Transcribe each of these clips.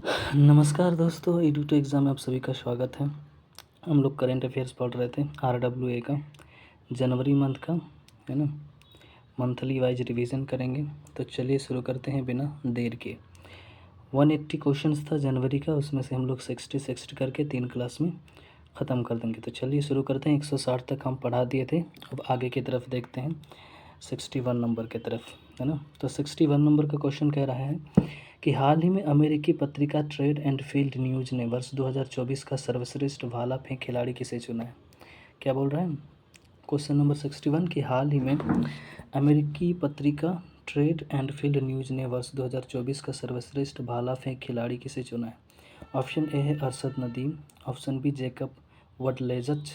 नमस्कार दोस्तों, Edu to exam में आप सभी का स्वागत है। हम लोग करंट अफेयर्स पढ़ रहे थे RWA का जनवरी मंथ का, है ना। मंथली वाइज रिवीजन करेंगे, तो चलिए शुरू करते हैं बिना देर के। 180 क्वेश्चंस था जनवरी का, उसमें से हम लोग 60 करके 3 क्लास में ख़त्म कर देंगे। तो चलिए शुरू करते हैं। 160 तक हम पढ़ा दिए थे, अब आगे की तरफ देखते हैं 61 नंबर की तरफ, है ना। तो 61 नंबर का क्वेश्चन कह रहा है कि हाल ही में अमेरिकी पत्रिका ट्रेड एंड फील्ड न्यूज़ ने वर्ष 2024 का सर्वश्रेष्ठ भाला फेंक खिलाड़ी किसे चुना है। क्या बोल रहा है क्वेश्चन नंबर 61 कि हाल ही में अमेरिकी पत्रिका ट्रेड एंड फील्ड न्यूज़ ने वर्ष 2024 का सर्वश्रेष्ठ भाला फेंक खिलाड़ी किसे चुना है। ऑप्शन ए है Arshad Nadeem, option B Jakub Vadlejch,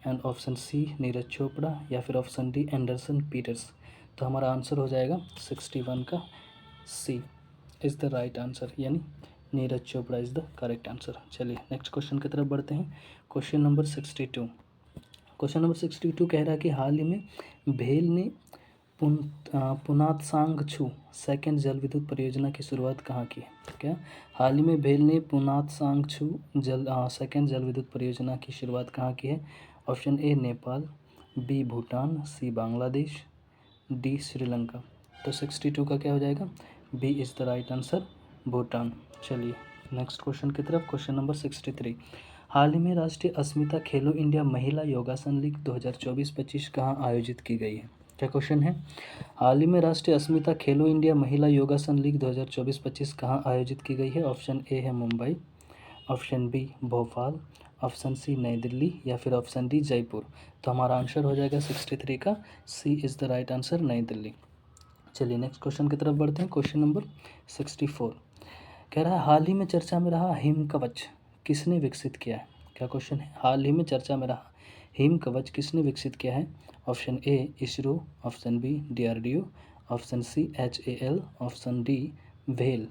and option C Neeraj Chopra, या फिर ऑप्शन डी एंडरसन पीटर्स। तो हमारा आंसर हो जाएगा 61 का C is the right answer, यानी Neeraj Chopra is the correct answer. चलिए नेक्स्ट क्वेश्चन की तरफ बढ़ते हैं। Question number 62। क्वेश्चन नंबर 62 कह रहा है कि हाल ही में भेल ने पुनातसांगछू सेकेंड जल विद्युत परियोजना की शुरुआत कहाँ की है। क्या हाल ही में भेल ने पुनातसांगछू सेकेंड जल विद्युत परियोजना की शुरुआत कहाँ की है। Option A Nepal, B Bhutan, C Bangladesh, D Sri Lanka. तो 62 का क्या हो जाएगा, B is the right answer, Bhutan. चलिए नेक्स्ट क्वेश्चन की तरफ। Question number 63। हाल ही में राष्ट्रीय अस्मिता खेलो इंडिया महिला योगासन लीग 2024-25 कहाँ आयोजित की गई है। क्या क्वेश्चन है, हाल ही में राष्ट्रीय अस्मिता खेलो इंडिया महिला योगासन लीग 2024-25 कहाँ आयोजित की गई है। ऑप्शन ए है Mumbai, option B Bhopal, option C नई दिल्ली, या फिर ऑप्शन डी जयपुर। तो हमारा आंसर हो जाएगा 63 का C is the right answer, नई दिल्ली। चलिए नेक्स्ट क्वेश्चन की तरफ बढ़ते हैं। क्वेश्चन नंबर 64 कह रहा है हाल ही में चर्चा में रहा हिम कवच किसने विकसित किया है। क्या क्वेश्चन है, हाल ही में चर्चा में रहा हिम कवच किसने विकसित किया है। Option A ISRO, option B DRDO, option C HAL, option D भेल।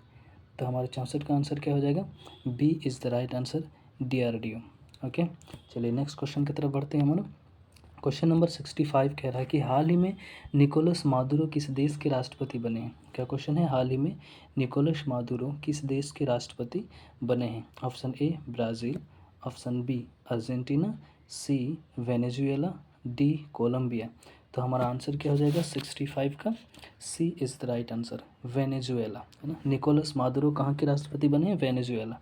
तो हमारे 64 का आंसर क्या हो जाएगा, B is the right answer, DRDO। Okay, चलिए नेक्स्ट क्वेश्चन की तरफ बढ़ते हैं हम लोग। क्वेश्चन नंबर 65 कह रहा है कि हाल ही में निकोलस मादुरो किस देश के राष्ट्रपति बने हैं। क्या क्वेश्चन है, हाल ही में निकोलस मादुरो किस देश के राष्ट्रपति बने हैं। Option A Brazil, option B Argentina, C Venezuela, D Colombia. तो हमारा आंसर क्या हो जाएगा 65 का C is the right answer, Venezuela, है ना। निकोलस मादुरो कहाँ के राष्ट्रपति बने हैं, वेनेजुएला।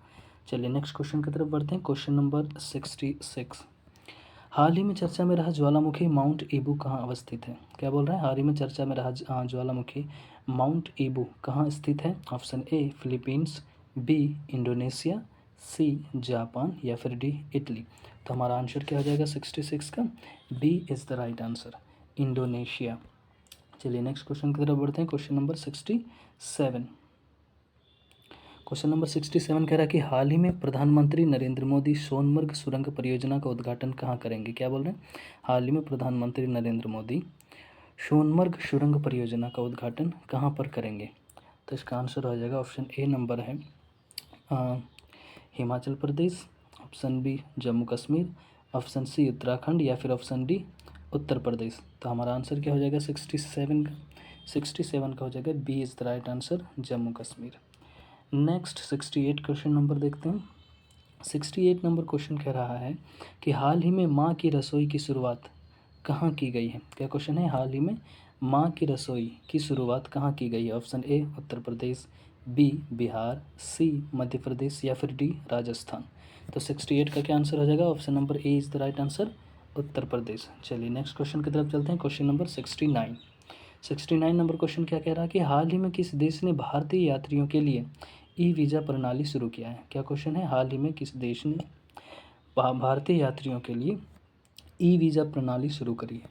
चलिए नेक्स्ट क्वेश्चन की तरफ बढ़ते हैं। Question number 66। हाल ही में चर्चा में रहा ज्वालामुखी माउंट ईबू कहाँ अवस्थित है। क्या बोल रहा है, हाल ही में चर्चा में रहा ज्वालामुखी माउंट ईबू कहाँ स्थित है। Option A Philippines, B Indonesia, C Japan, या फिर डी इटली। तो हमारा आंसर क्या हो जाएगा 66 का, B is the right answer, Indonesia. चलिए नेक्स्ट क्वेश्चन की तरफ बढ़ते हैं। Question number 67। क्वेश्चन नंबर 67 कह रहा है कि हाल ही में प्रधानमंत्री नरेंद्र मोदी सोनमर्ग सुरंग परियोजना का उद्घाटन कहाँ करेंगे। क्या बोल रहे हैं, हाल ही में प्रधानमंत्री नरेंद्र मोदी सोनमर्ग सुरंग परियोजना का उद्घाटन कहाँ पर करेंगे। तो इसका आंसर हो जाएगा ऑप्शन ए नंबर है Himachal Pradesh, option B Jammu Kashmir, option C Uttarakhand, या फिर ऑप्शन डी उत्तर प्रदेश। तो हमारा आंसर क्या हो जाएगा 67 का, 67 का हो जाएगा B is the right answer, Jammu Kashmir. Next 68 question number देखते हैं। 68 नंबर क्वेश्चन कह रहा है कि हाल ही में माँ की रसोई की शुरुआत कहाँ की गई है। क्या क्वेश्चन है, हाल ही में माँ की रसोई की शुरुआत कहाँ की गई है। Option A Uttar Pradesh, B Bihar, C Madhya Pradesh, या फिर डी राजस्थान। तो 68 का क्या आंसर हो जाएगा, option number A is the right answer, Uttar Pradesh. चलिए नेक्स्ट क्वेश्चन की तरफ चलते हैं। Question number 69। 69 नंबर क्वेश्चन क्या कह रहा है कि हाल ही में किस देश ने भारतीय यात्रियों के लिए ई वीज़ा प्रणाली शुरू किया है। क्या क्वेश्चन है, हाल ही में किस देश ने भारतीय यात्रियों के लिए ई वीज़ा प्रणाली शुरू करी है।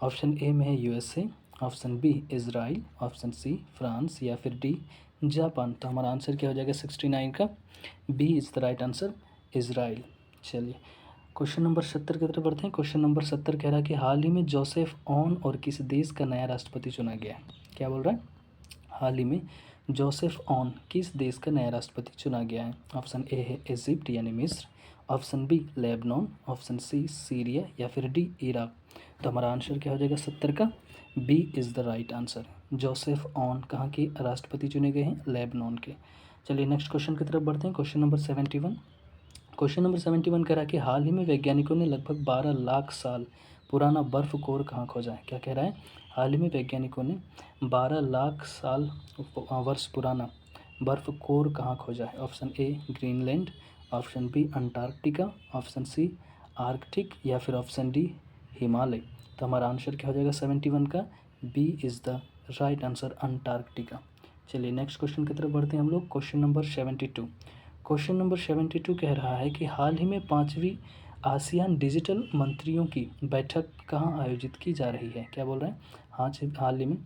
ऑप्शन ए में है USA, option B Israel, option C France, या फिर डी जापान। तो हमारा आंसर क्या हो जाएगा 69 का, B is the right answer, Israel. चलिए क्वेश्चन नंबर 70 की तरफ बढ़ते हैं। क्वेश्चन नंबर 70 कह रहा है कि हाल ही में जोसेफ ऑन और किस देश का नया राष्ट्रपति चुना गया है। क्या बोल रहा है, हाल ही में जोसेफ ऑन किस देश का नया राष्ट्रपति चुना गया है। ऑप्शन ए है इजिप्ट यानी मिस्र, option B Lebanon, option C Syria, या फिर डी इराक। तो हमारा आंसर क्या हो जाएगा 70 का, B is the right answer, Joseph Aoun कहाँ के राष्ट्रपति चुने गए हैं, लेबनान के। चलिए नेक्स्ट क्वेश्चन की तरफ बढ़ते हैं। Question number 71। क्वेश्चन नंबर 71 कह रहा है कि हाल ही में वैज्ञानिकों ने लगभग 12 लाख साल पुराना बर्फ कोर कहाँ खोजा है। क्या कह रहा है, हाल ही में वैज्ञानिकों ने 12 लाख साल वर्ष पुराना बर्फ कोर कहाँ खोजा है। Option A Greenland, option B Antarctica, option C Arctic या फिर ऑप्शन डी हिमालय। तो हमारा आंसर क्या हो जाएगा 71 का, B is the right answer Antarctica. चलिए नेक्स्ट क्वेश्चन की तरफ बढ़ते हैं हम लोग। Question number 72। क्वेश्चन नंबर 72 कह रहा है कि हाल ही में 5वीं आसियान डिजिटल मंत्रियों की बैठक कहाँ आयोजित की जा रही है। क्या बोल रहा है, हाल ही में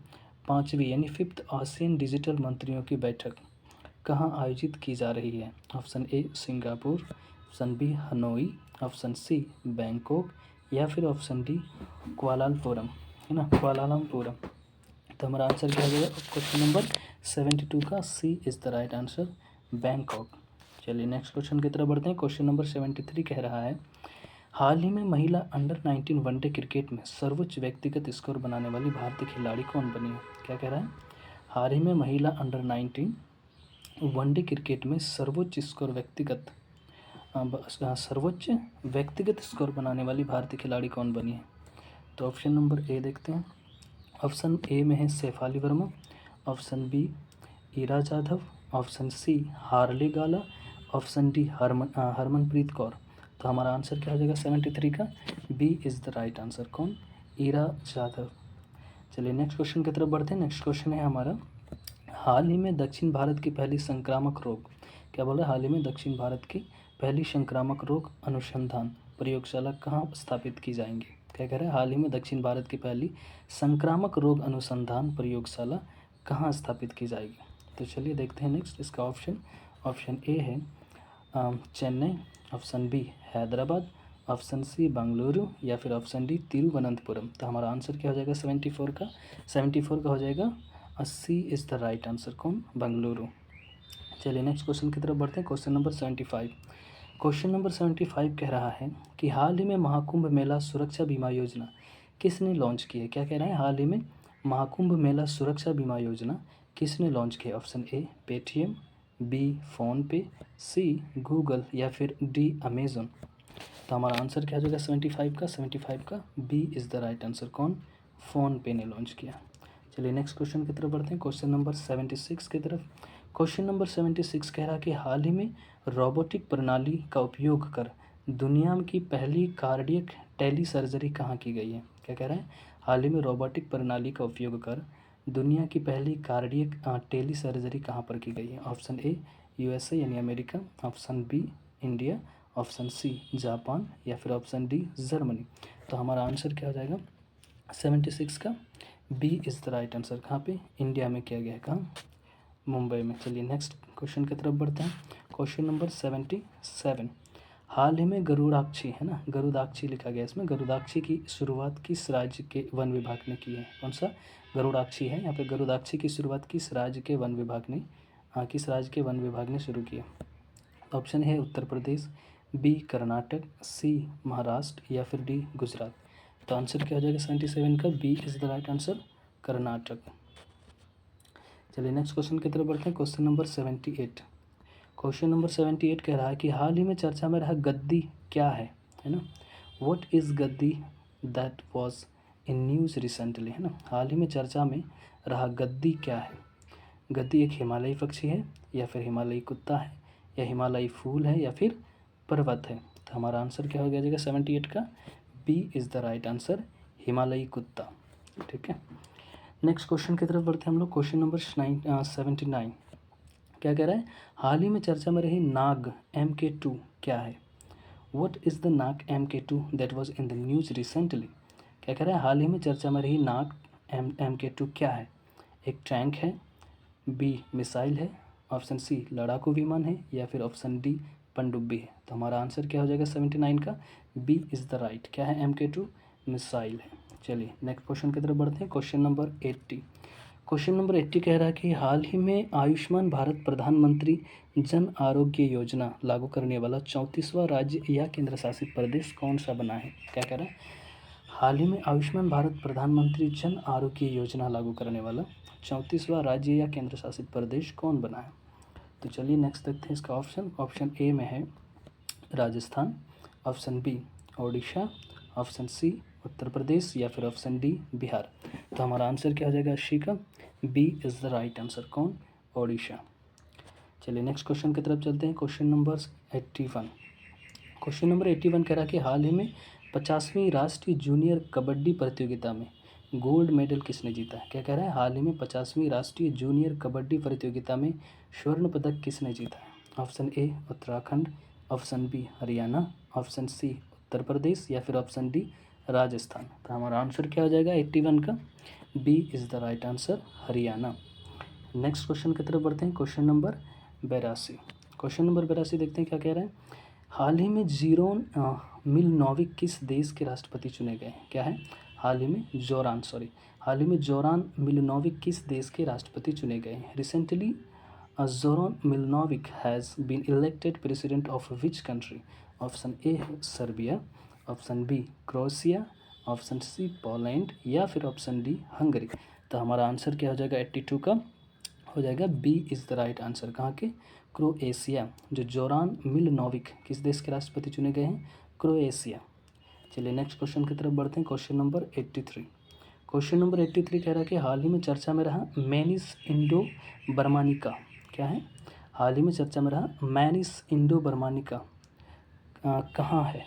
5वीं यानी 5th आसियान डिजिटल मंत्रियों की बैठक कहाँ आयोजित की जा रही है। Option A Singapore, option B Hanoi, option C Bangkok या फिर ऑप्शन डी कुआलालंपुरम, है ना, कुआलालंपुरम। तो हमारा आंसर क्या हो जाएगा क्वेश्चन नंबर 72 का, C is the right answer Bangkok. चलिए नेक्स्ट क्वेश्चन की तरफ बढ़ते हैं। क्वेश्चन नंबर 73 कह रहा है हाल ही में महिला अंडर 19 वनडे क्रिकेट में सर्वोच्च व्यक्तिगत स्कोर बनाने वाली भारतीय खिलाड़ी कौन बनी है। क्या कह रहा है, हाल ही में महिला अंडर 19 वनडे क्रिकेट में सर्वोच्च व्यक्तिगत स्कोर बनाने वाली भारतीय खिलाड़ी कौन बनी है। तो ऑप्शन नंबर ए देखते हैं। ऑप्शन ए में है Shafali Verma, option B Eera Jadhav, option C Harley Gala, option D Harmanpreet Kaur. तो हमारा आंसर क्या हो जाएगा 73 का, B is the right answer, कौन, ईरा जाधव। चलिए नेक्स्ट क्वेश्चन की तरफ बढ़ते हैं। नेक्स्ट क्वेश्चन है हमारा हाल ही में दक्षिण भारत की पहली संक्रामक रोग, क्या बोला, हाल ही में दक्षिण भारत की पहली संक्रामक रोग अनुसंधान प्रयोगशाला कहाँ स्थापित की जाएंगी। क्या कह रहा है, हाल ही में दक्षिण भारत की पहली संक्रामक रोग अनुसंधान प्रयोगशाला कहाँ स्थापित की जाएगी। तो चलिए देखते हैं नेक्स्ट इसका ऑप्शन ए है Chennai, option B Hyderabad, option C Bengaluru या फिर ऑप्शन डी तिरुवनंतपुरम। तो हमारा आंसर क्या हो जाएगा 74 का हो जाएगा, 80 इज़ द राइट आंसर, कौन, बेंगलुरु। चलिए नेक्स्ट क्वेश्चन की तरफ बढ़ते हैं। Question number 75। क्वेश्चन नंबर 75 कह रहा है कि हाल ही में महाकुंभ मेला सुरक्षा बीमा योजना किसने लॉन्च की है। क्या कह रहा है, हाल ही में महाकुंभ मेला सुरक्षा बीमा योजना किसने लॉन्च की है। Option A Paytm, B PhonePe, C Google या फिर डी अमेज़न। तो हमारा आंसर क्या हो जाएगा 75 का, B is the right answer, कौन, फ़ोनपे ने लॉन्च किया। चलिए नेक्स्ट क्वेश्चन की तरफ बढ़ते हैं। क्वेश्चन नंबर 76 की तरफ। क्वेश्चन नंबर 76 कह रहा है कि हाल ही में रोबोटिक प्रणाली का उपयोग कर दुनिया की पहली कार्डियक टेली सर्जरी कहाँ की गई है। क्या कह रहा है, हाल ही में रोबोटिक प्रणाली का उपयोग कर दुनिया की पहली कार्डियक टेली सर्जरी कहाँ पर की गई है। ऑप्शन ए यूएसए यानी America, option B India, option C Japan या फिर ऑप्शन डी जर्मनी। तो हमारा आंसर क्या हो जाएगा 76 का, B is the right answer, कहाँ पे, इंडिया में किया गया है, कहाँ, मुंबई में। चलिए नेक्स्ट क्वेश्चन की तरफ बढ़ते हैं। Question number 77। हाल ही में गरुड़ाक्षी, है ना, गरुड़ाक्षी लिखा गया इसमें, गरुड़ाक्षी की शुरुआत किस राज्य के वन विभाग ने की है। कौन सा गरुड़ाक्षी है यहाँ पे, गरुड़ाक्षी की शुरुआत किस राज्य के वन विभाग ने शुरू की है। ऑप्शन है उत्तर प्रदेश, बी कर्नाटक, सी महाराष्ट्र या फिर डी गुजरात। तो आंसर क्या हो जाएगा 77 का, B is the right answer, Karnataka. चलिए नेक्स्ट क्वेश्चन की तरफ बढ़ते हैं। Question number 78। क्वेश्चन नंबर 78 कह रहा है कि हाल ही में चर्चा में रहा गद्दी क्या है ना, what is Gaddi that was in news recently, है ना, हाल ही में चर्चा में रहा गद्दी क्या है। गद्दी एक हिमालयी पक्षी है या फिर हिमालयी कुत्ता है या हिमालयी फूल है या फिर पर्वत है। तो हमारा आंसर क्या हो जाएगा 78 का, B is the right answer, हिमालयी कुत्ता। ठीक है, नेक्स्ट क्वेश्चन की तरफ बढ़ते हैं हम लोग। क्वेश्चन नंबर 79 क्या कह रहा है, हाल ही में चर्चा में रही नाग MK2 क्या है। What is the Nag MK2 that was in the news recently. क्या कह रहा है, हाल ही में चर्चा में रही नाग MK2 क्या है। एक टैंक है, बी मिसाइल है, ऑप्शन सी लड़ाकू विमान है या फिर ऑप्शन डी पनडुब्बी है। तो हमारा आंसर क्या हो जाएगा 79 का, बी इज़ द राइट, क्या है, MK2 मिसाइल है। चलिए नेक्स्ट क्वेश्चन की तरफ बढ़ते हैं। Question number 80। क्वेश्चन नंबर 80 कह रहा है कि हाल ही में आयुष्मान भारत प्रधानमंत्री जन आरोग्य योजना लागू करने वाला 34वां राज्य या केंद्र शासित प्रदेश कौन सा बना है। क्या कह रहा है, हाल ही में आयुष्मान भारत प्रधानमंत्री जन आरोग्य योजना लागू करने वाला 34वां राज्य या केंद्र शासित प्रदेश कौन बना है। तो चलिए नेक्स्ट देखते हैं इसका ऑप्शन। ऑप्शन ए में है Rajasthan, option B Odisha, option C Uttar Pradesh या फिर ऑप्शन डी बिहार। तो हमारा आंसर क्या हो जाएगा सी का? B is the right answer. कौन? ओडिशा। चलिए नेक्स्ट क्वेश्चन की तरफ चलते हैं। Question number 81। क्वेश्चन नंबर 81 कह रहा है कि हाल ही में 50वीं राष्ट्रीय जूनियर कबड्डी प्रतियोगिता में गोल्ड मेडल किसने जीता है? क्या कह रहा है? हाल ही में 50वीं राष्ट्रीय जूनियर कबड्डी प्रतियोगिता में स्वर्ण पदक किसने जीता है? Option A Uttarakhand, option B Haryana, option C Uttar Pradesh या फिर ऑप्शन डी राजस्थान। तो हमारा आंसर क्या हो जाएगा 81 का? B is the right answer, Haryana. Next question की तरफ बढ़ते हैं। Question number 82। क्वेश्चन नंबर 82 देखते हैं क्या कह रहा है। हाल ही में जीरोन मिलनोविक किस देश के राष्ट्रपति चुने गए हैं? क्या है? हाल ही में जोरान मिलनोविक किस देश के राष्ट्रपति चुने गए हैं? Recently Zoran Milanovic has been elected president of which country? Option A है Serbia, option B Croatia, option C Poland या फिर ऑप्शन डी हंगरी। तो हमारा आंसर क्या हो जाएगा 82 का? हो जाएगा B is the right answer. कहाँ के? क्रोएशिया। जो जोरान मिलनोविक किस देश के राष्ट्रपति चुने गए हैं? क्रोएशिया। चलिए नेक्स्ट क्वेश्चन की तरफ बढ़ते हैं। Question number 83। क्वेश्चन नंबर 83 कह रहा है कि हाल ही में चर्चा में रहा मैनिस इंडो बर्मानिका। क्या है? हाल ही में चर्चा में रहा मैनिस इंडो बर्मानिका कहाँ है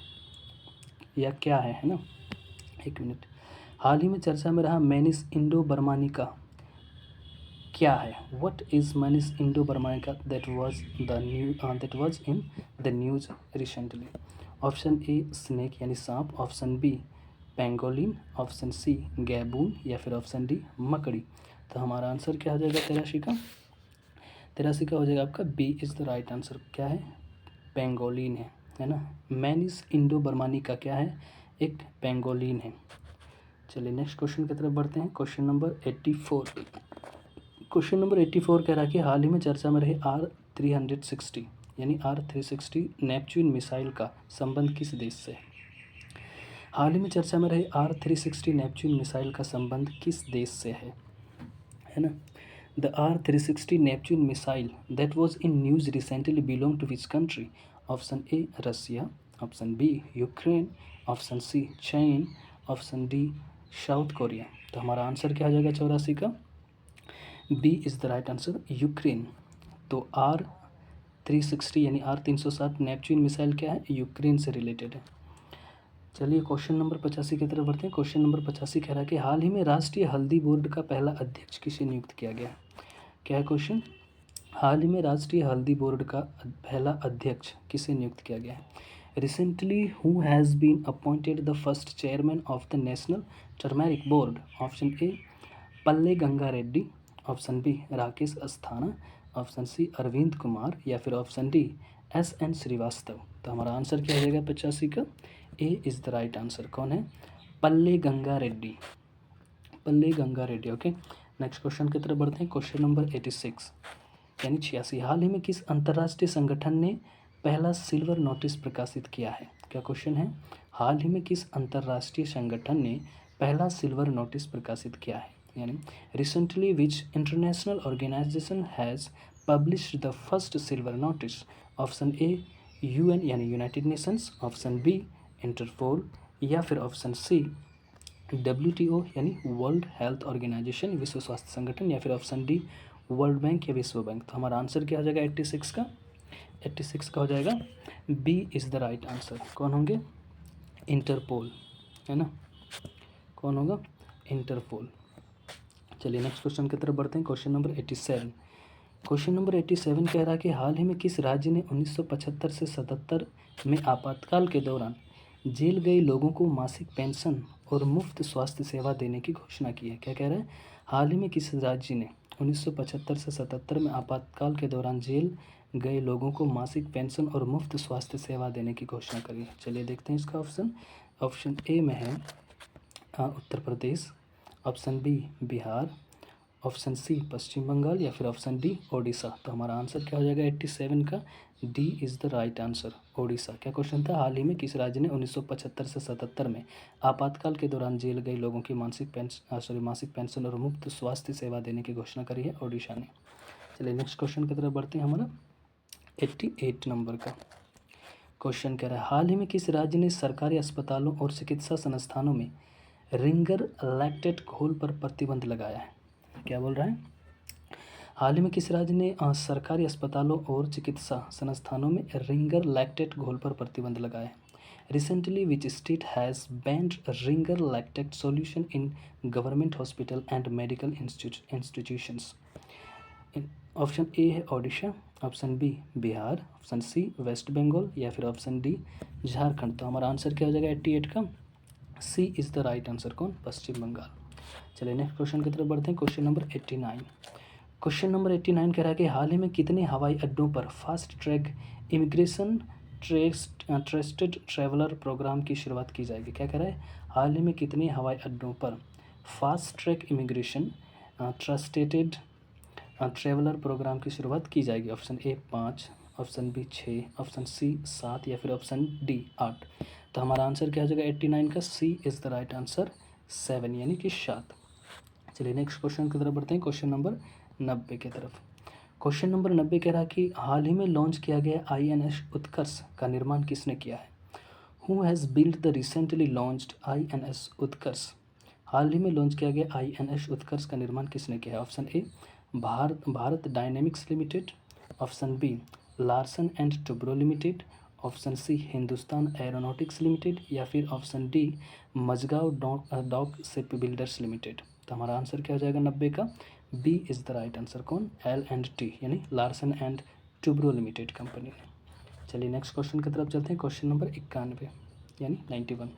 या क्या है ना? एक मिनट। हाल ही में चर्चा में रहा मैनिस इंडो बर्मानिका क्या है? What is Manis indoburmanica that was in the news recently? Option A snake यानी सांप, option B pangolin, option C gaboon या फिर ऑप्शन डी मकड़ी। तो हमारा आंसर क्या हो जाएगा 83 का? 83 का हो जाएगा आपका B is the right answer. क्या है? पेंगोलिन है ना। मैनिस इंडो बर्मानिका क्या है? एक पेंगोलिन है। चलिए नेक्स्ट क्वेश्चन की तरफ बढ़ते हैं। Question number 84। क्वेश्चन नंबर 84 कह रहा है कि हाल ही में चर्चा में रहे R360 यानी R360 नेपच्यून मिसाइल का संबंध किस देश से है? हाल ही में चर्चा में रहे R360 नेपच्यून मिसाइल का संबंध किस देश से है ना? The R360 Neptune missile that was in news recently belong to which country? Option A Russia, option B Ukraine, option C China, option D South Korea. तो हमारा आंसर क्या हो जाएगा 84 का? B is the right answer, Ukraine. तो R360 यानी R360 Neptune missile क्या है? यूक्रेन से रिलेटेड है। चलिए क्वेश्चन नंबर 85 की तरफ बढ़ते हैं। क्वेश्चन नंबर 85 कह रहा है कि हाल ही में राष्ट्रीय हल्दी बोर्ड का पहला अध्यक्ष किसे नियुक्त किया गया? क्या है क्वेश्चन? हाल ही में राष्ट्रीय हल्दी बोर्ड का पहला अध्यक्ष किसे नियुक्त किया गया है? Recently who has been appointed the first chairman of the national turmeric board? Option A Palle Ganga Reddy, option B Rakesh Asthana, option C Arvind Kumar या फिर ऑप्शन डी SN श्रीवास्तव। तो हमारा आंसर क्या हो जाएगा 85 का? A is the right answer. कौन है? Palle Ganga Reddy, Palle Ganga Reddy. Okay next question की तरफ बढ़ते हैं। क्वेश्चन नंबर 86 यानी 86। हाल ही में किस अंतर्राष्ट्रीय संगठन ने पहला सिल्वर नोटिस प्रकाशित किया है? क्या क्वेश्चन है? हाल ही में किस अंतर्राष्ट्रीय संगठन ने पहला सिल्वर नोटिस प्रकाशित किया है? यानी recently which international organisation has published the first silver notice? Option A UN यानी United Nations, option B Interpol या फिर ऑप्शन सी WTO यानी वर्ल्ड हेल्थ ऑर्गेनाइजेशन विश्व स्वास्थ्य संगठन या फिर ऑप्शन डी वर्ल्ड बैंक या विश्व बैंक। तो हमारा आंसर क्या हो जाएगा 86 का? 86 का हो जाएगा B is the right answer. कौन होंगे? इंटरपोल है ना। कौन होगा? इंटरपोल। चलिए नेक्स्ट क्वेश्चन की तरफ बढ़ते हैं। Question number 87। क्वेश्चन नंबर 87 कह रहा है कि हाल ही में किस राज्य ने 1975 से 77 में आपातकाल के दौरान जेल गए लोगों को मासिक पेंशन और मुफ्त स्वास्थ्य सेवा देने की घोषणा की है? क्या कह रहा है? हाल ही में किस राज्य ने 1975 से 77 में आपातकाल के दौरान जेल गए लोगों को मासिक पेंशन और मुफ्त स्वास्थ्य सेवा देने की घोषणा करी है? चलिए देखते हैं इसका ऑप्शन। ऑप्शन ए में है Uttar Pradesh, option B Bihar, option C Paschim Bangal या फिर ऑप्शन डी ओडिशा। तो हमारा आंसर क्या हो जाएगा 87 का? D is the right answer, Odisha. क्या क्वेश्चन था? हाल ही में किस राज्य ने 1975 से 77 में आपातकाल के दौरान जेल गए लोगों की मासिक पेंशन और मुफ्त स्वास्थ्य सेवा देने की घोषणा करी है? ओडिशा ने। चलिए नेक्स्ट क्वेश्चन की तरफ बढ़ते हैं हमारा। 88 नंबर का क्वेश्चन कह रहा है, हाल ही में किस राज्य ने सरकारी अस्पतालों और चिकित्सा संस्थानों में रिंगर लैक्टेट घोल पर प्रतिबंध लगाया है? क्या बोल रहा है? हाल ही में किस राज्य ने सरकारी अस्पतालों और चिकित्सा संस्थानों में रिंगर लैक्टेट घोल पर प्रतिबंध लगाया है? Recently, which state has banned ringer lactate solution in government hospital and medical institutions? Option A है Odisha, option B Bihar, option C West Bengal या फिर ऑप्शन डी झारखंड। तो हमारा आंसर क्या हो जाएगा 88 का? C is the right answer. कौन? पश्चिम बंगाल। चलिए नेक्स्ट क्वेश्चन की तरफ बढ़ते हैं। Question number 89। क्वेश्चन नंबर 89 कह रहा है कि हाल ही में कितने हवाई अड्डों पर fast track immigration trusted traveller programme की शुरुआत की जाएगी? क्या कह रहा है? हाल ही में कितने हवाई अड्डों पर fast track immigration trusted traveller programme की शुरुआत की जाएगी? Option A 5, option B 6, option C 7 या फिर ऑप्शन डी 8। तो हमारा आंसर क्या हो जाएगा 89 का? C is the right answer, 7 यानी कि 7। चलिए नेक्स्ट क्वेश्चन की तरफ बढ़ते हैं। क्वेश्चन नंबर 90 की तरफ। क्वेश्चन नंबर 90 कह रहा है कि हाल ही में लॉन्च किया गया INS उत्कर्ष का निर्माण किसने किया है? Who has build the recently launched INS उत्कर्ष? हाल ही में लॉन्च किया गया INS उत्कर्ष का निर्माण किसने किया है? Option A Bharat Dynamics Limited, option B Larsen and Toubro Limited, option C Hindustan Aeronautics Limited या फिर option D Mazagon Dock Ship Builders Limited. तो हमारा आंसर क्या हो जाएगा 90 का? B is the right answer. कौन? L&T यानी Larsen and Toubro Limited company ने। चलिए नेक्स्ट क्वेश्चन की तरफ चलते हैं। क्वेश्चन नंबर 91 यानी 91।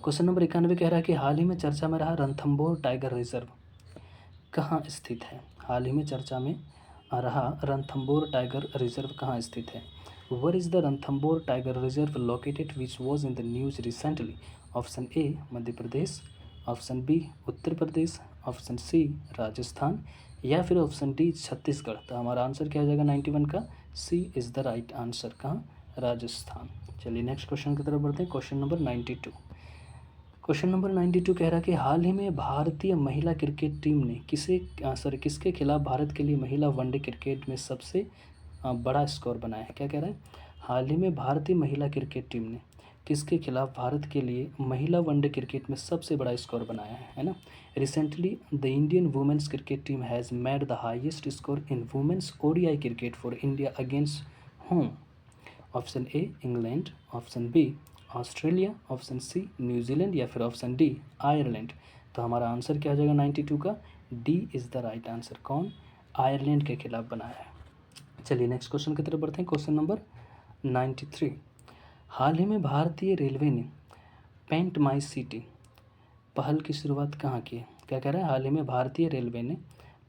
क्वेश्चन नंबर 91 कह रहा है कि हाल ही में चर्चा में रहा रणथंभौर टाइगर रिजर्व कहाँ स्थित है? हाल ही में चर्चा में रहा रणथंभौर टाइगर रिजर्व कहाँ स्थित है? Where is the Ranthambore Tiger Reserve located which was in the news recently? Option A Madhya Pradesh, option B Uttar Pradesh, option C Rajasthan या फिर ऑप्शन डी छत्तीसगढ़। तो हमारा आंसर क्या हो जाएगा 91 का? C is the right answer. कहाँ? राजस्थान। चलिए नेक्स्ट क्वेश्चन की तरफ बढ़ते हैं। Question number 92। क्वेश्चन नंबर 92 कह रहा है कि हाल ही में भारतीय महिला क्रिकेट टीम ने किसके खिलाफ भारत के लिए महिला वनडे क्रिकेट में सबसे बड़ा स्कोर बनाया है? क्या कह रहा है? हाल ही में भारतीय महिला क्रिकेट टीम ने किसके खिलाफ भारत के लिए महिला वनडे क्रिकेट में सबसे बड़ा स्कोर बनाया है ना? Recently the Indian women's cricket team has made the highest score in women's ODI cricket for India against whom? Option A England, option B Australia, option C New Zealand या फिर option D Ireland. तो हमारा answer क्या हो जाएगा 92 का? D is the right answer. कौन? Ireland के खिलाफ बनाया है। चलिए नेक्स्ट क्वेश्चन की तरफ बढ़ते हैं। Question number 93। हाल ही में भारतीय रेलवे ने पेंट माई सिटी पहल की शुरुआत कहाँ की है? क्या कह रहा है? हाल ही में भारतीय रेलवे ने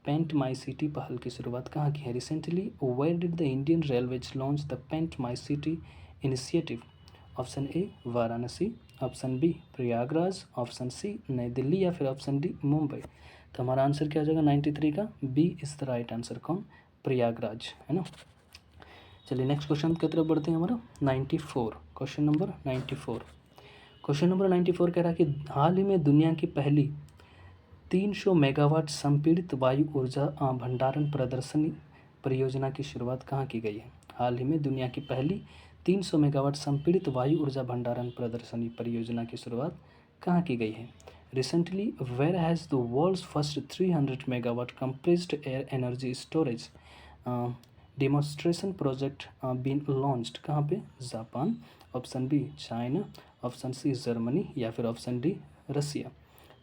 पेंट माई सिटी पहल की शुरुआत कहाँ की है? Recently where did the Indian railways launch the paint my city initiative? Option A Varanasi, option B Prayagraj, option C नई दिल्ली या फिर ऑप्शन डी मुंबई। तो हमारा आंसर क्या हो जाएगा 93 का? B is the right answer. कौन? प्रयागराज, है ना। चलिए नेक्स्ट क्वेश्चन की तरफ बढ़ते हैं। हमारा 94, क्वेश्चन नंबर 94। क्वेश्चन नंबर 94 कह रहा है कि हाल ही में दुनिया की पहली 300 मेगावाट संपीड़ित वायु ऊर्जा भंडारण प्रदर्शनी परियोजना की शुरुआत कहाँ की गई है? हाल ही में दुनिया की पहली 300 मेगावाट संपीड़ित वायु ऊर्जा भंडारण प्रदर्शनी परियोजना की शुरुआत कहाँ की गई है? Recently where has the world's first 300 megawatt compressed air energy storage demonstration project been launched? कहाँ पे? Japan, option B China, option C Germany या फिर ऑप्शन डी रसिया।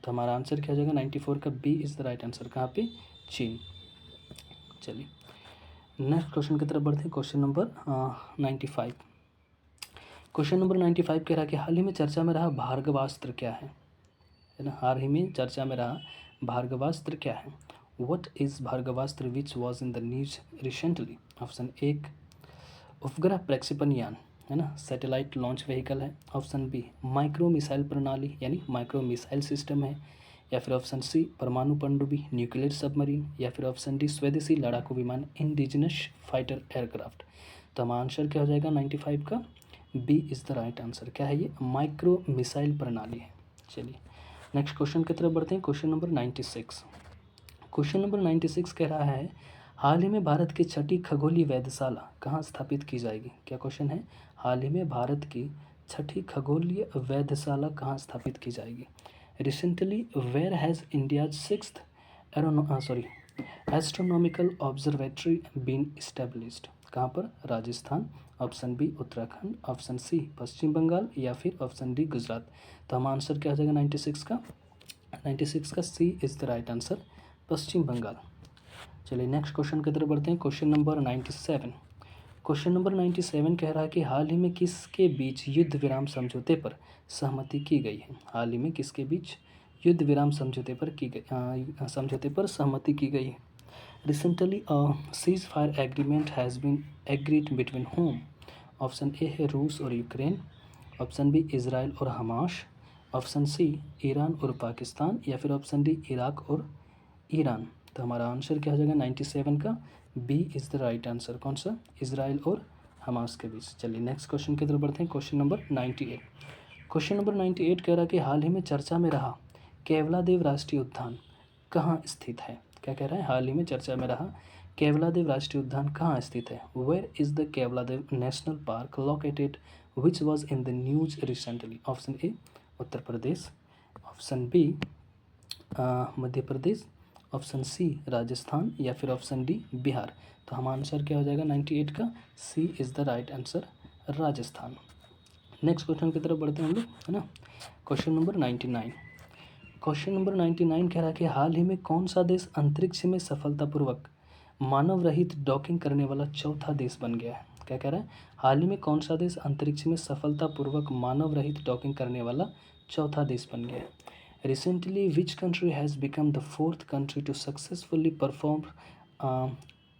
तो हमारा आंसर क्या हो जाएगा 94 का? B is the right answer. कहाँ पे? चीन। चलिए नेक्स्ट क्वेश्चन की तरफ बढ़ते हैं। Question number 95। क्वेश्चन नंबर 95 कह रहा है कि हाल ही में चर्चा में रहा भार्गवास्त्र क्या है ना? हाल ही में चर्चा में रहा भार्गवास्त्र क्या है? What is Bhargavastra which was in the news recently? Option एक उपग्रह प्रक्षेपण यान, है ना, सैटेलाइट लॉन्च व्हीकल है। ऑप्शन बी माइक्रो मिसाइल प्रणाली यानी माइक्रो मिसाइल सिस्टम है, या फिर ऑप्शन सी परमाणु पनडुब्बी न्यूक्लियर सबमरीन, या फिर ऑप्शन डी स्वदेशी लड़ाकू विमान इंडिजिनस फाइटर एयरक्राफ्ट। तो हमारा आंसर क्या हो जाएगा 95 का? B is the right answer. क्या है ये? माइक्रो मिसाइल प्रणाली है। चलिए नेक्स्ट क्वेश्चन की तरफ बढ़ते हैं। Question number 96। क्वेश्चन नंबर 96 कह रहा है हाल ही में भारत की छठी खगोलीय वेधशाला कहाँ स्थापित की जाएगी? क्या क्वेश्चन है? हाल ही में भारत की छठी खगोलीय वेधशाला कहाँ स्थापित की जाएगी? Recently where has India's sixth astronomical observatory been established? कहाँ पर? Rajasthan, option B Uttarakhand, option C Paschim Bangal या फिर ऑप्शन डी गुजरात। तो हमारा आंसर क्या हो जाएगा 96 का C is the right answer, पश्चिम बंगाल। चलिए नेक्स्ट क्वेश्चन की तरफ बढ़ते हैं। Question number 97। क्वेश्चन नंबर 97 कह रहा है कि हाल ही में किसके बीच युद्ध विराम समझौते पर सहमति की गई है? हाल ही में किसके बीच युद्ध विराम समझौते पर सहमति की गई है? Recently ceasefire agreement has been agreed between whom? Option A है रूस और यूक्रेन, ऑप्शन बी इजराइल और हमास, ऑप्शन सी ईरान और पाकिस्तान या फिर ऑप्शन डी इराक और ईरान। तो हमारा आंसर क्या हो जाएगा 97 का B is the right answer. कौन सा? इजराइल और हमास के बीच। चलिए नेक्स्ट क्वेश्चन की तरफ बढ़ते हैं। Question number 98। क्वेश्चन नंबर 98 कह रहा है कि हाल ही में चर्चा में रहा केवलादेव राष्ट्रीय उद्यान कहाँ स्थित है? क्या कह रहा है? हाल ही में चर्चा में रहा केवलादेव राष्ट्रीय उद्यान कहाँ स्थित है? Where is the Keoladeo national park located which was in the news recently? Option A Uttar Pradesh, option B Madhya Pradesh, option C Rajasthan या फिर ऑप्शन डी बिहार। तो हमारा आंसर क्या हो जाएगा 98 का C is the right answer, Rajasthan. Next question की तरफ बढ़ते हैं हम लोग, है ना। Question number 99। क्वेश्चन नंबर 99 कह रहा है कि हाल ही में कौन सा देश अंतरिक्ष में सफलतापूर्वक मानव रहित डॉकिंग करने वाला चौथा देश बन गया है? क्या कह रहा है? हाल ही में कौन सा देश अंतरिक्ष में सफलतापूर्वक मानव रहित डॉकिंग करने वाला चौथा देश बन गया है? Recently which country has become the fourth country to successfully perform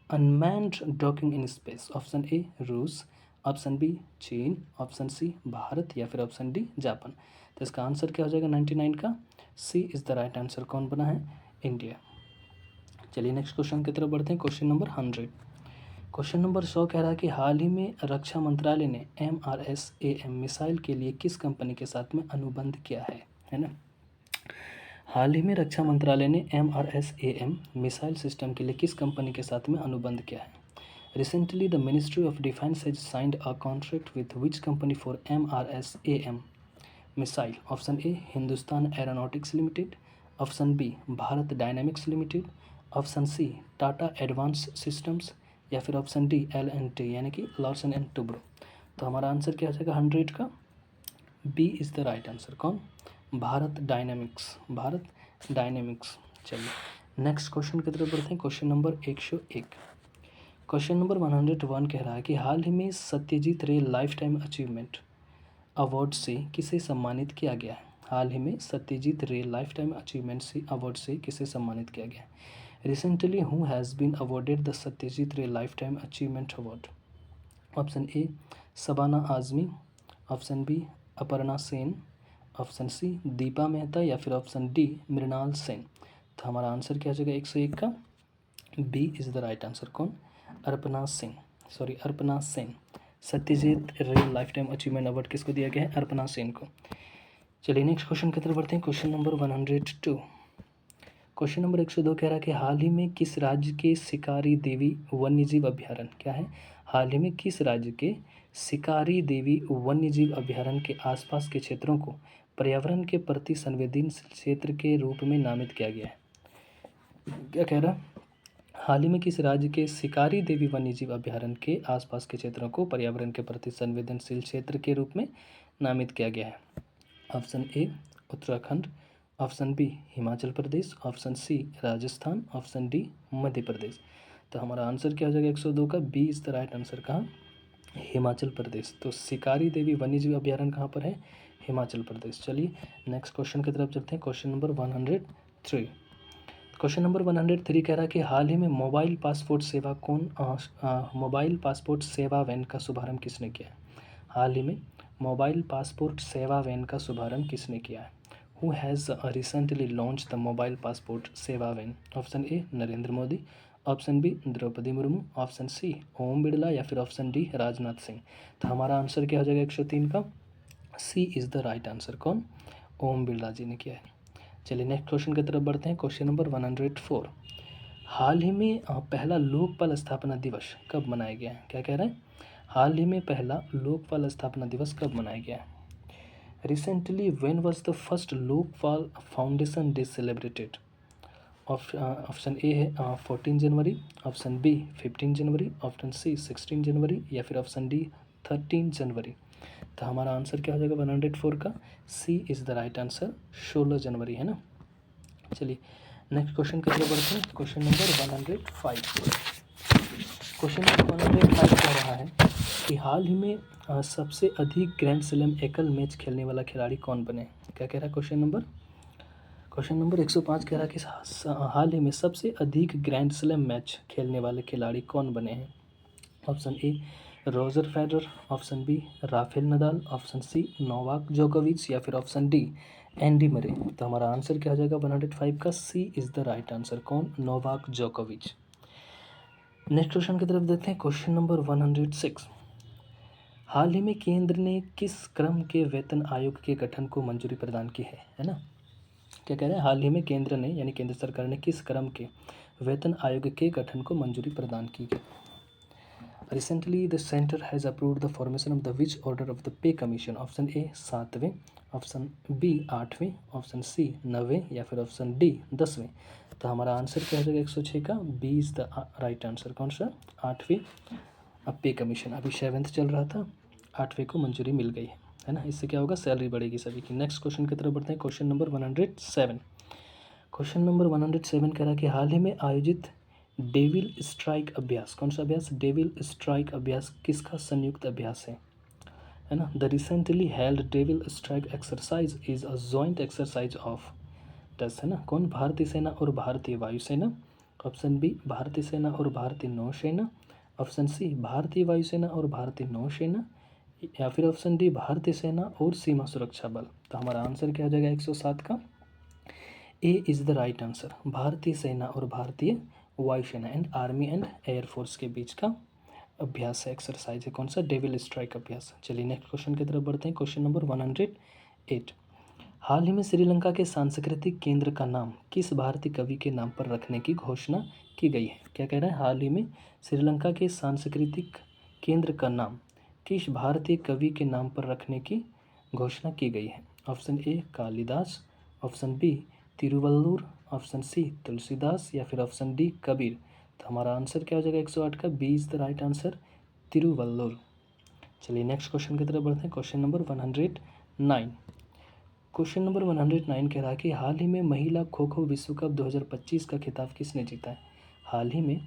unmanned docking in space? Option A रूस, ऑप्शन बी चीन, ऑप्शन सी भारत या फिर ऑप्शन डी जापान। तो इसका आंसर क्या हो जाएगा 99 का C is the right answer. कौन बना है? इंडिया। चलिए नेक्स्ट क्वेश्चन की तरफ बढ़ते हैं। Question number 100। क्वेश्चन नंबर 100 कह रहा है कि हाल ही में रक्षा मंत्रालय ने MRSAM मिसाइल के लिए किस कंपनी के साथ में अनुबंध किया है ना। हाल ही में रक्षा मंत्रालय ने MRSAM मिसाइल सिस्टम के लिए किस कंपनी के साथ में अनुबंध किया है? Recently the ministry of defence has signed a contract with which company for MRSAM missile? Option A Hindustan Aeronautics Limited, option B Bharat Dynamics Limited, option C Tata Advance Systems या फिर ऑप्शन डी L&T यानी कि लॉर्सन एंड टुब्रो। तो हमारा answer क्या हो जाएगा 100 का B is the right answer. कौन? भारत डायनेमिक्स। चलिए नेक्स्ट क्वेश्चन की तरफ बढ़ते हैं। Question number 101। क्वेश्चन नंबर 101 कह रहा है कि हाल ही में Satyajit Ray lifetime achievement award से किसे सम्मानित किया गया है? हाल ही में Satyajit Ray lifetime achievement award से किसे सम्मानित किया गया है? Recently who has been awarded the Satyajit Ray lifetime achievement award? Option A Shabana Azmi, option B Aparna Sen, option C Deepa Mehta या फिर ऑप्शन डी मृणाल सेन। तो हमारा आंसर क्या हो जाएगा 101 का B is the right answer. कौन? अर्पणा Sen. Satyajit Ray lifetime achievement award किसको दिया गया है? अर्पणा सेन को। चलिए नेक्स्ट क्वेश्चन की तरफ बढ़ते हैं। Question number 102। क्वेश्चन नंबर 102 कह रहा है कि हाल ही में किस राज्य के शिकारी देवी वन्यजीव अभ्यारण्य क्या है? हाल ही में किस राज्य के शिकारी देवी वन्यजीव अभ्यारण्य के आसपास के क्षेत्रों को पर्यावरण के प्रति संवेदनशील क्षेत्र के रूप में नामित किया गया है? क्या कह रहा? हाल ही में किस राज्य के शिकारी देवी वन्यजीव अभ्यारण्य के आसपास के क्षेत्रों को पर्यावरण के प्रति संवेदनशील क्षेत्र के रूप में नामित किया गया है? Option A Uttarakhand, option B Himachal Pradesh, option C Rajasthan, option D Madhya Pradesh. तो हमारा आंसर क्या हो जाएगा 102 का B is the right answer. कहाँ? हिमाचल प्रदेश। तो शिकारी देवी वन्यजीव अभ्यारण्य कहाँ पर है? हिमाचल प्रदेश। चलिए नेक्स्ट क्वेश्चन की तरफ चलते हैं। Question number 103। क्वेश्चन नंबर 103 कह रहा है कि हाल ही में मोबाइल पासपोर्ट सेवा वैन का शुभारंभ किसने किया है? हाल ही में मोबाइल पासपोर्ट सेवा वैन का शुभारंभ किसने किया है? Who has recently launched the mobile passport Seva van? Option A Narendra Modi, option B Droupadi Murmu, option C Om Birla या फिर ऑप्शन डी राजनाथ सिंह। तो हमारा आंसर क्या हो जाएगा 103 का C is the right answer. कौन? ओम बिरला जी ने किया है। चलिए नेक्स्ट क्वेश्चन की तरफ बढ़ते हैं। Question number 104। हाल ही में पहला लोकपाल स्थापना दिवस कब मनाया गया है? क्या कह रहा है? हाल ही में पहला लोकपाल स्थापना दिवस कब मनाया गया है? Recently when was the first Lokpal foundation day celebrated? Option A है 14 जनवरी, ऑप्शन बी 15 जनवरी, ऑप्शन सी 16 जनवरी या फिर ऑप्शन डी 13 जनवरी। तो हमारा आंसर क्या हो जाएगा 104 का? C is the right answer, 16 जनवरी है ना। चलिए नेक्स्ट क्वेश्चन की तरफ बढ़ते हैं। Question number 105। क्वेश्चन नंबर 105 कह रहा है कि हाल ही में सबसे अधिक ग्रैंड स्लैम एकल मैच खेलने वाला खिलाड़ी कौन बने? क्या कह रहा है क्वेश्चन नंबर 105 कह रहा है कि हाल ही में सबसे अधिक ग्रैंड स्लैम मैच खेलने वाले खिलाड़ी कौन बने हैं? Option A Roger Federer, option B Rafael Nadal, option C Novak जोकोविच या फिर ऑप्शन डी एंडी मरे। तो हमारा आंसर क्या हो जाएगा 105 का? C is the right answer. कौन? नोवाक जोकोविच। नेक्स्ट क्वेश्चन की तरफ देखते हैं। Question number 106। हाल ही में केंद्र ने किस क्रम के वेतन आयोग के गठन को मंजूरी प्रदान की है ना। क्या कह रहे हैं? हाल ही में केंद्र ने यानी केंद्र सरकार ने किस क्रम के वेतन आयोग के गठन को मंजूरी प्रदान की गई? Recently the centre has approved the formation of the which order of the pay commission? Option A 7वें, ऑप्शन बी 8वें, ऑप्शन सी 9वें या फिर ऑप्शन डी 10वें। तो हमारा आंसर क्या हो जाएगा 106 का? B is the right answer. कौन सा? 8वीं अब पे कमीशन, अभी 7th चल रहा था, 8वें को मंजूरी मिल गई है ना। इससे क्या होगा? सैलरी बढ़ेगी सभी की। नेक्स्ट क्वेश्चन की तरफ बढ़ते हैं। Question number 107। क्वेश्चन नंबर 107 कह रहा है कि हाल ही में आयोजित डेविल स्ट्राइक अभ्यास, कौन सा अभ्यास? डेविल स्ट्राइक अभ्यास किसका संयुक्त अभ्यास है ना। The recently held devil strike exercise is a joint exercise of दस है ना। कौन? भारतीय सेना और भारतीय वायुसेना, ऑप्शन बी भारतीय सेना और भारतीय नौसेना, ऑप्शन सी भारतीय वायुसेना और भारतीय नौसेना या फिर ऑप्शन डी भारतीय सेना और सीमा सुरक्षा बल। तो हमारा आंसर क्या हो जाएगा 107 का? A is the right answer. भारतीय सेना और भारतीय वायुसेना एंड आर्मी एंड एयरफोर्स के बीच का अभ्यास है, एक्सरसाइज है। कौन सा? डेविल स्ट्राइक अभ्यास। चलिए नेक्स्ट क्वेश्चन की तरफ बढ़ते हैं। Question number 108। हाल ही में श्रीलंका के सांस्कृतिक केंद्र का नाम किस भारतीय कवि के नाम पर रखने की घोषणा की गई है? क्या कह रहा है? हाल ही में श्रीलंका के सांस्कृतिक केंद्र का नाम किस भारतीय कवि के नाम पर रखने की घोषणा की गई है? Option A Kalidas, option B Tiruvallur, option C Tulsidas या फिर ऑप्शन डी कबीर। तो हमारा आंसर क्या हो जाएगा 108 का? B is the right answer, Tiruvallur. चलिए नेक्स्ट क्वेश्चन की तरफ बढ़ते हैं। Question number 109। क्वेश्चन नंबर 109 कह रहा है कि हाल ही में महिला खो खो विश्व कप 2025 का खिताब किसने जीता है? हाल ही में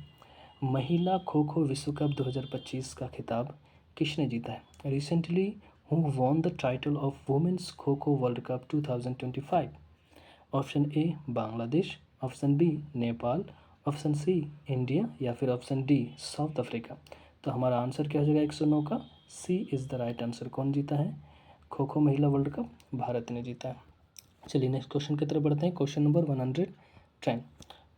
महिला खो खो विश्व कप 2025 का खिताब किसने जीता है? Recently who won the title of women's kho kho world cup 2025? Option A Bangladesh, option B Nepal, option C India या फिर ऑप्शन डी साउथ अफ्रीका। तो हमारा आंसर क्या हो जाएगा 109 का? C is the right answer. कौन जीता है खो खो महिला वर्ल्ड कप? भारत ने जीता है। चलिए नेक्स्ट क्वेश्चन की तरफ बढ़ते हैं। Question number 110।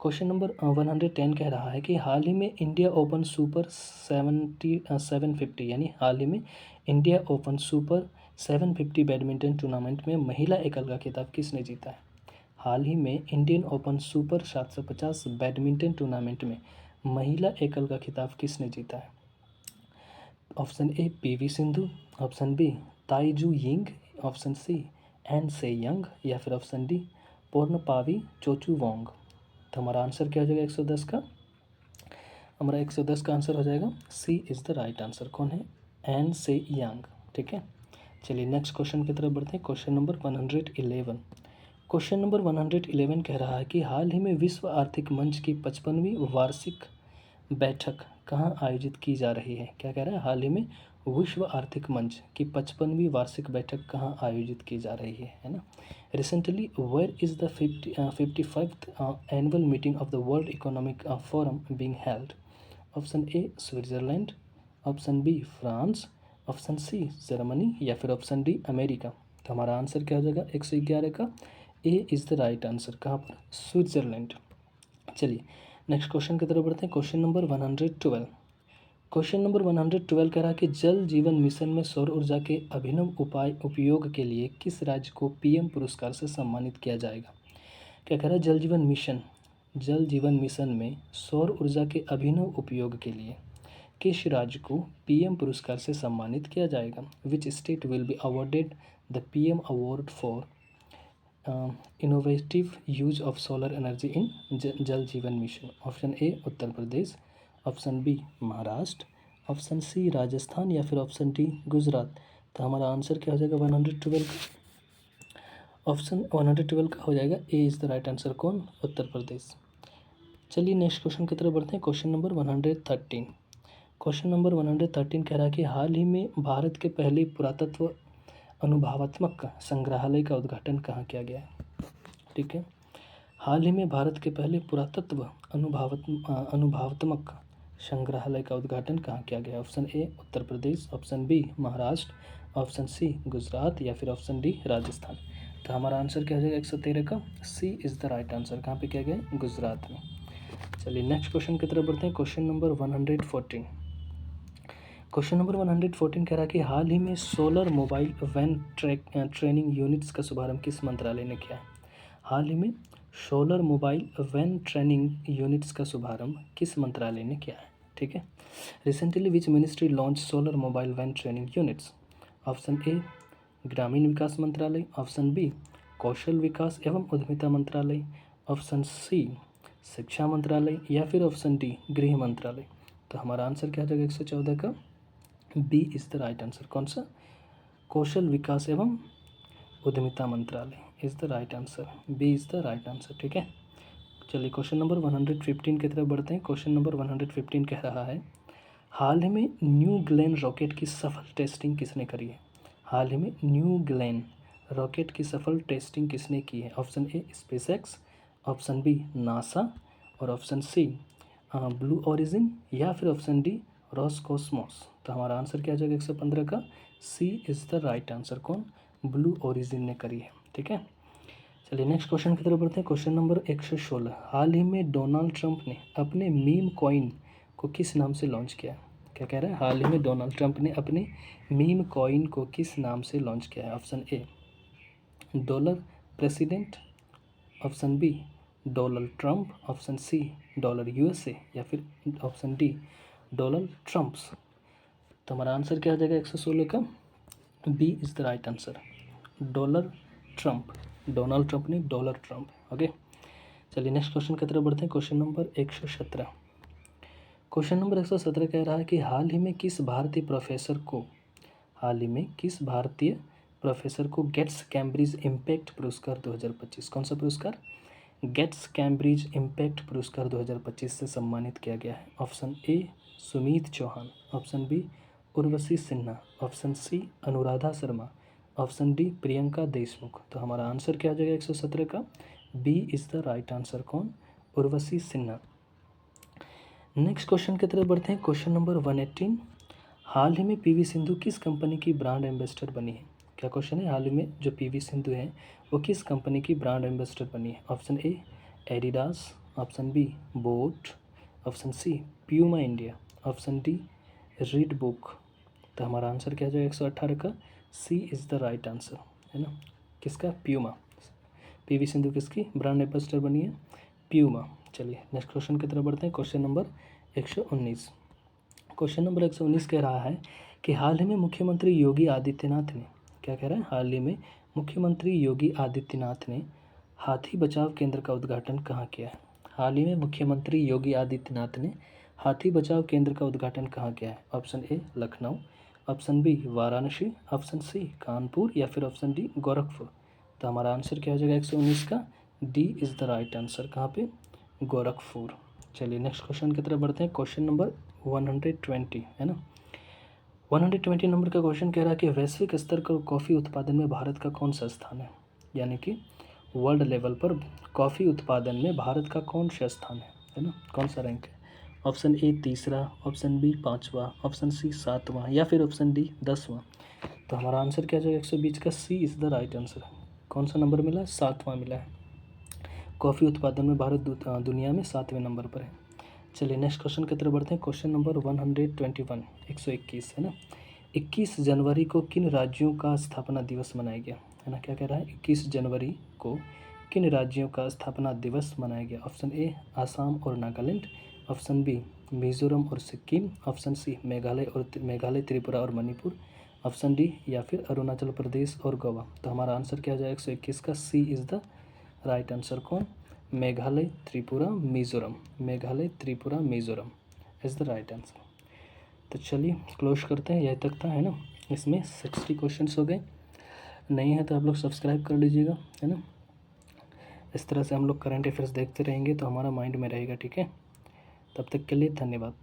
क्वेश्चन नंबर 110 कह रहा है कि हाल ही में इंडिया ओपन सुपर 750 यानी हाल ही में India open super 750 badminton tournament में महिला एकल का खिताब किसने जीता है? हाल ही में Indian open super 750 badminton tournament में महिला एकल का खिताब किसने जीता है? Option A PV Sindhu, option B Tai Tzu Ying, option C An Se Young या फिर option D Pornpawee Chochuwong. तो हमारा आंसर क्या हो जाएगा 110 का? हमारा 110 का आंसर हो जाएगा सी इज़ द राइट आंसर। कौन है? N Se young. ठीक है। चलिए नेक्स्ट क्वेश्चन की तरफ बढ़ते हैं। Question number 111। क्वेश्चन नंबर 111 कह रहा है कि हाल ही में विश्व आर्थिक मंच की 55वीं वार्षिक बैठक कहाँ आयोजित की जा रही है? क्या कह रहा है? हाल ही में विश्व आर्थिक मंच की 55वीं वार्षिक बैठक कहाँ आयोजित की जा रही है ना। Recently where is the 55th annual meeting of the World Economic Forum being held? Option A Switzerland, option B France, option C Germany या फिर ऑप्शन डी अमेरिका। तो हमारा आंसर क्या हो जाएगा 111 का? A is the right answer. कहाँ पर? स्विट्ज़रलैंड। चलिए नेक्स्ट क्वेश्चन की तरफ बढ़ते हैं। Question number 112। क्वेश्चन नंबर 112 कह रहा है कि जल जीवन मिशन में सौर ऊर्जा के अभिनव उपाय उपयोग के लिए किस राज्य को पीएम पुरस्कार से सम्मानित किया जाएगा? क्या कह रहा है? जल जीवन मिशन जल जीवन मिशन में सौर ऊर्जा के अभिनव उपयोग के लिए किस राज्य को पीएम पुरस्कार से सम्मानित किया जाएगा? Which state will be awarded the PM award for innovative use of solar energy in Jal Jeevan mission? Option A Uttar Pradesh, option B Maharashtra, option C Rajasthan या फिर ऑप्शन डी गुजरात। तो हमारा आंसर क्या हो जाएगा 112 का? ऑप्शन 112 का हो जाएगा ए इज़ द राइट आंसर। कौन? उत्तर प्रदेश। चलिए नेक्स्ट क्वेश्चन की तरफ बढ़ते हैं। Question number 113। क्वेश्चन नंबर 113 कह रहा है कि हाल ही में भारत के पहले पुरातत्व अनुभवात्मक संग्रहालय का उद्घाटन कहाँ किया गया है? ठीक है, हाल ही में भारत के पहले पुरातत्व अनुभवात्मक संग्रहालय का उद्घाटन कहाँ किया गया है? Option A Uttar Pradesh, option B Maharashtra, option C Gujarat या फिर ऑप्शन डी राजस्थान। तो हमारा आंसर क्या हो जाएगा 113 का? C is the right answer. कहाँ पे किया गया? गुजरात में। चलिए नेक्स्ट क्वेश्चन की तरफ बढ़ते हैं। Question number 114। क्वेश्चन नंबर 114 कह रहा है कि हाल ही में solar mobile van training units का शुभारंभ किस मंत्रालय ने किया है? हाल ही में solar mobile van training units का शुभारंभ किस मंत्रालय ने किया है? ठीक है, recently which ministry launch solar mobile van training units? Option A ग्रामीण विकास मंत्रालय, ऑप्शन बी कौशल विकास एवं उद्यमिता मंत्रालय, ऑप्शन सी शिक्षा मंत्रालय या फिर ऑप्शन डी गृह मंत्रालय। तो हमारा आंसर क्या हो जाएगा 114 का? B is the right answer. कौन सा? कौशल विकास एवं उद्यमिता मंत्रालय is the right answer. B is the right answer. ठीक है, चलिए क्वेश्चन नंबर 115 की तरफ बढ़ते हैं। क्वेश्चन नंबर 115 कह रहा है हाल ही में न्यू ग्लेन रॉकेट की सफल टेस्टिंग किसने करी है? हाल ही में न्यू ग्लेन रॉकेट की सफल टेस्टिंग किसने की है? Option A SpaceX, option B NASA और ऑप्शन सी ब्लू ओरिजिन या फिर ऑप्शन डी रॉसकॉस्मोस। तो हमारा आंसर क्या आ जाएगा 115 का? C is the right answer. कौन? ब्लू ओरिजिन ने करी है। ठीक है, चलिए नेक्स्ट क्वेश्चन की तरफ बढ़ते हैं। Question number 116। हाल ही में डोनाल्ड ट्रंप ने अपने मीम कॉइन को किस नाम से लॉन्च किया है? क्या कह रहा है? हाल ही में डोनाल्ड ट्रंप ने अपने मीम कॉइन को किस नाम से लॉन्च किया है? Option A dollar president, option B dollar Trump, option C dollar USA या फिर ऑप्शन डी डोनाल्ड ट्रंप्स। तो हमारा आंसर क्या आ जाएगा 116 का? B is the right answer. Dollar Trump, Donald Trump नहीं डॉलर ट्रंप। ओके, चलिए नेक्स्ट क्वेश्चन की तरफ बढ़ते हैं। Question number 117। क्वेश्चन नंबर 117 कह रहा है कि हाल ही में किस भारतीय प्रोफेसर को गेट्स कैम्ब्रिज इम्पैक्ट पुरस्कार 2025, कौन सा पुरस्कार? गेट्स कैम्ब्रिज इम्पैक्ट पुरस्कार 2025 से सम्मानित किया गया है? Option A Sumit Chauhan, option B Urvashi Sinha, option C Anuradha Sharma, option D Priyanka Deshmukh. तो हमारा आंसर क्या आ जाएगा 117 का? B is the right answer. कौन? उर्वशी सिन्हा। नेक्स्ट क्वेश्चन की तरफ बढ़ते हैं। Question number 118। हाल ही में पीवी सिंधु किस कंपनी की ब्रांड एम्बेसडर बनी है? क्या क्वेश्चन है? हाल ही में जो पीवी सिंधु है वो किस कंपनी की ब्रांड एम्बेसडर बनी है? Option A Adidas, option B boAt, option C Puma India, option D Reebok. तो हमारा आंसर क्या हो जाएगा 118 का? C is the right answer, है ना। किसका? प्यूमा। पीवी सिंधु किसकी ब्रांड एम्बेसडर बनी है? प्यूमा। चलिए नेक्स्ट क्वेश्चन की तरफ बढ़ते हैं। Question number 119। क्वेश्चन नंबर 119 कह रहा है कि हाल ही में मुख्यमंत्री योगी आदित्यनाथ ने, क्या कह रहा है? हाल ही में मुख्यमंत्री योगी आदित्यनाथ ने हाथी बचाव केंद्र का उद्घाटन कहाँ किया है? हाल ही में मुख्यमंत्री योगी आदित्यनाथ ने हाथी बचाव केंद्र का उद्घाटन कहाँ किया है? Option A Lucknow, option B Varanasi, option C Kanpur या फिर ऑप्शन डी गोरखपुर। तो हमारा आंसर क्या हो जाएगा 119 का? D is the right answer. कहाँ पे? गोरखपुर। चलिए नेक्स्ट क्वेश्चन की तरफ बढ़ते हैं। क्वेश्चन नंबर 120 है ना। 120 नंबर का क्वेश्चन कह रहा है कि वैश्विक स्तर पर कॉफ़ी उत्पादन में भारत का कौन सा स्थान है? यानी कि वर्ल्ड लेवल पर कॉफ़ी उत्पादन में भारत का कौन सा स्थान है ना, कौन सा रैंक है? ऑप्शन ए तीसरा, ऑप्शन बी पाँचवा, ऑप्शन सी सातवां या फिर ऑप्शन डी 10वां। तो हमारा आंसर क्या जाएगा 120 का? C is the right answer. कौन सा नंबर मिला है? 7वां मिला है। कॉफ़ी उत्पादन में भारत दुनिया में 7वें नंबर पर है। चलिए नेक्स्ट क्वेश्चन की तरफ बढ़ते हैं। क्वेश्चन नंबर 121 121 है ना। 21 जनवरी को किन राज्यों का स्थापना दिवस मनाया गया है ना? क्या कह रहा है? 21 जनवरी को किन राज्यों का स्थापना दिवस मनाया गया? ऑप्शन ए आसाम और नागालैंड, ऑप्शन बी मिजोरम और सिक्किम, ऑप्शन सी मेघालय त्रिपुरा और मणिपुर, ऑप्शन डी या फिर अरुणाचल प्रदेश और गोवा। तो हमारा आंसर क्या हो जाएगा 121 का? C is the right answer. कौन? Meghalaya Tripura Mizoram, Meghalaya Tripura Mizoram is the right answer. तो चलिए क्लोज करते हैं, यह तक था, है ना। इसमें 60 क्वेश्चंस हो गए। नहीं है तो आप लोग सब्सक्राइब कर लीजिएगा, है ना। इस तरह से हम लोग करंट अफेयर्स देखते रहेंगे तो हमारा माइंड में रहेगा, ठीक है। तब तक के लिए धन्यवाद।